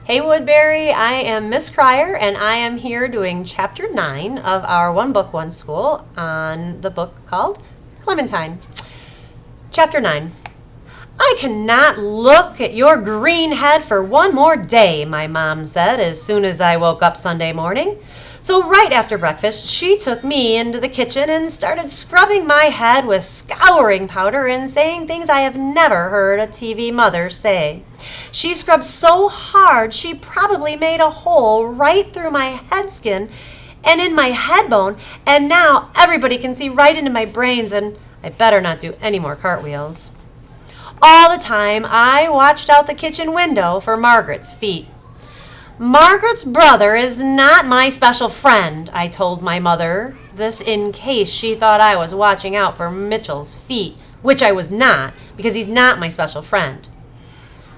Hey Woodbury, I am Miss Cryer and I am here doing Chapter 9 of our One Book, One School on the book called Clementine. Chapter 9. I cannot look at your green head for one more day, my mom said as soon as I woke up Sunday morning. So right after breakfast, she took me into the kitchen and started scrubbing my head with scouring powder and saying things I have never heard a TV mother say. She scrubbed so hard she probably made a hole right through my head skin and in my head bone, and now everybody can see right into my brains, and I better not do any more cartwheels. All the time, I watched out the kitchen window for Margaret's feet. Margaret's brother is not my special friend, I told my mother, this in case she thought I was watching out for Mitchell's feet, which I was not, because he's not my special friend.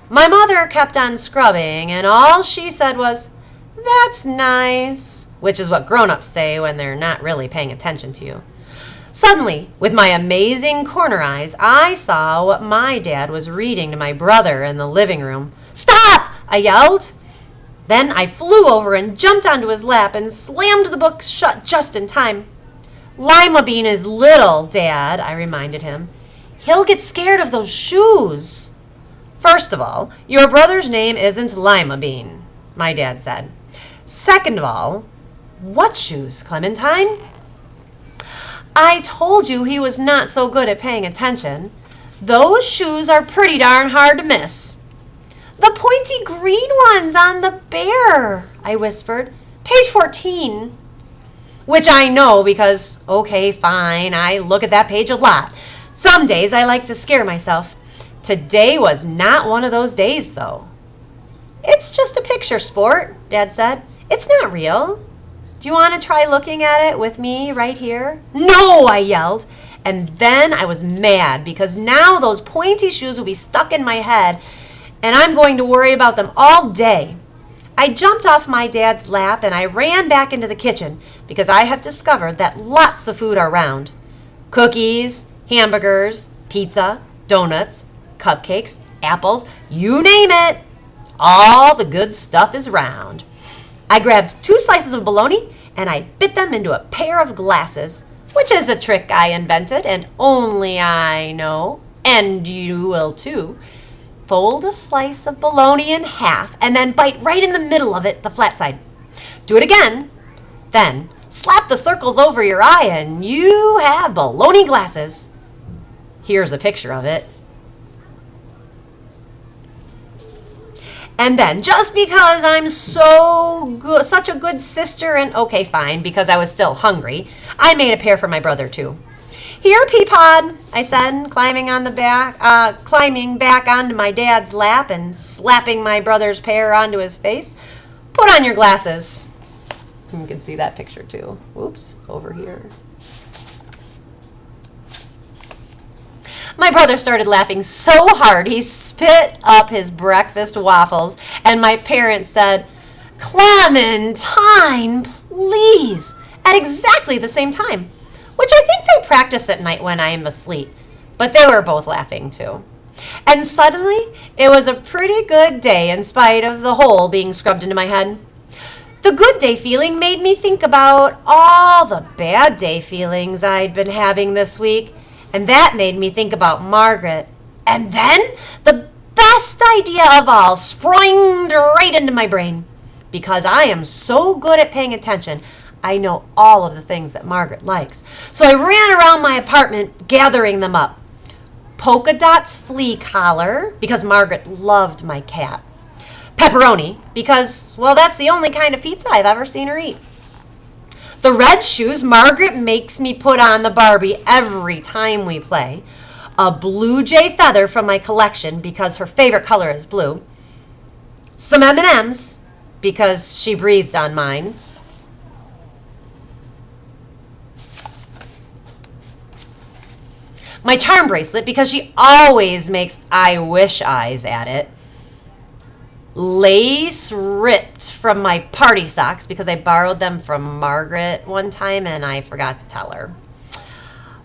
My mother kept on scrubbing, and all she said was, "That's nice," which is what grown-ups say when they're not really paying attention to you. Suddenly, with my amazing corner eyes, I saw what my dad was reading to my brother in the living room. "Stop!" I yelled. Then I flew over and jumped onto his lap and slammed the book shut just in time. "Lima Bean is little, Dad," I reminded him. "He'll get scared of those shoes." "First of all, your brother's name isn't Lima Bean," my dad said. "Second of all, what shoes, Clementine?" I told you he was not so good at paying attention. Those shoes are pretty darn hard to miss. "The pointy green ones on the bear," I whispered. "Page 14. Which I know because, okay, fine, I look at that page a lot. Some days I like to scare myself. Today was not one of those days, though. "It's just a picture, Sport," Dad said. "It's not real. Do you want to try looking at it with me right here?" "No!" I yelled. And then I was mad because now those pointy shoes will be stuck in my head and I'm going to worry about them all day. I jumped off my dad's lap and I ran back into the kitchen because I have discovered that lots of food are around. Cookies, hamburgers, pizza, donuts, cupcakes, apples, you name it. All the good stuff is around. I grabbed 2 slices of bologna and I bit them into a pair of glasses, which is a trick I invented and only I know, and you will too. Fold a slice of bologna in half and then bite right in the middle of it, the flat side. Do it again. Then slap the circles over your eye and you have bologna glasses. Here's a picture of it. And then, just because I'm such a good sister, and okay, fine, because I was still hungry, I made a pair for my brother too. "Here, Peapod," I said, climbing back onto my dad's lap and slapping my brother's pair onto his face. "Put on your glasses." You can see that picture too. Oops, over here. My brother started laughing so hard he spit up his breakfast waffles, and my parents said, "Clementine, please," at exactly the same time, which I think they practice at night when I am asleep, but they were both laughing too. And suddenly, it was a pretty good day in spite of the hole being scrubbed into my head. The good day feeling made me think about all the bad day feelings I'd been having this week, and that made me think about Margaret. And then the best idea of all sprung right into my brain. Because I am so good at paying attention, I know all of the things that Margaret likes. So I ran around my apartment gathering them up. Polka Dot's flea collar, because Margaret loved my cat. Pepperoni, because, well, that's the only kind of pizza I've ever seen her eat. The red shoes Margaret makes me put on the Barbie every time we play. A blue jay feather from my collection because her favorite color is blue. Some M&Ms because she breathed on mine. My charm bracelet because she always makes I wish eyes at it. Lace ripped from my party socks because I borrowed them from Margaret one time and I forgot to tell her.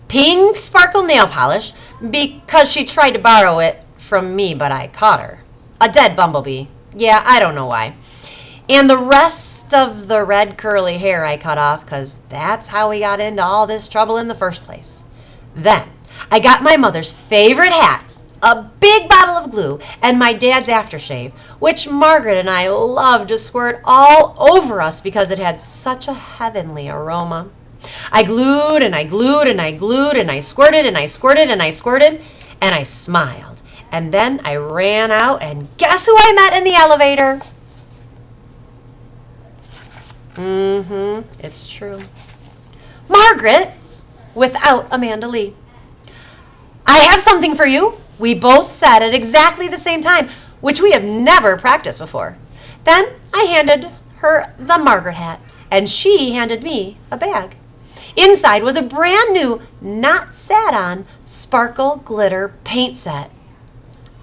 Pink sparkle nail polish because she tried to borrow it from me but I caught her. A dead bumblebee Yeah, I don't know why. And the rest of the red curly hair I cut off because that's how we got into all this trouble in the first place. Then I got my mother's favorite hat, a big bottle of glue, and my dad's aftershave, which Margaret and I loved to squirt all over us because it had such a heavenly aroma. I glued and I glued and I glued and I squirted and I squirted and I squirted and I smiled. And then I ran out and guess who I met in the elevator? It's true. Margaret, without Amanda Lee. I have something for you, we both said at exactly the same time, which we have never practiced before. Then I handed her the Margaret hat, and she handed me a bag. Inside was a brand new, not sat on, sparkle glitter paint set.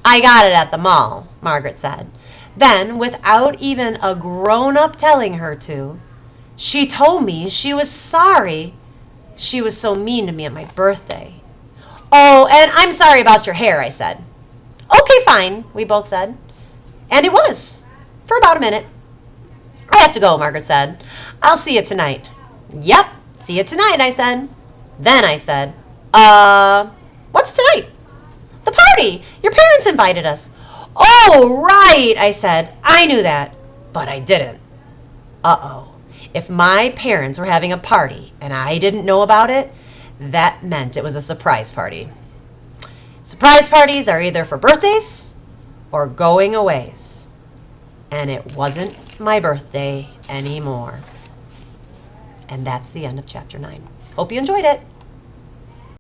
I got it at the mall, Margaret said. Then, without even a grown-up telling her to, she told me she was sorry she was so mean to me at my birthday. Oh, and I'm sorry about your hair, I said. Okay, fine, we both said. And it was, for about a minute. I have to go, Margaret said. I'll see you tonight. Yep, see you tonight, I said. Then I said, what's tonight? The party. Your parents invited us. Oh, right, I said. I knew that, but I didn't. Uh-oh. If my parents were having a party and I didn't know about it, that meant it was a surprise party. Surprise parties are either for birthdays or going aways. And it wasn't my birthday anymore. And that's the end of chapter 9. Hope you enjoyed it.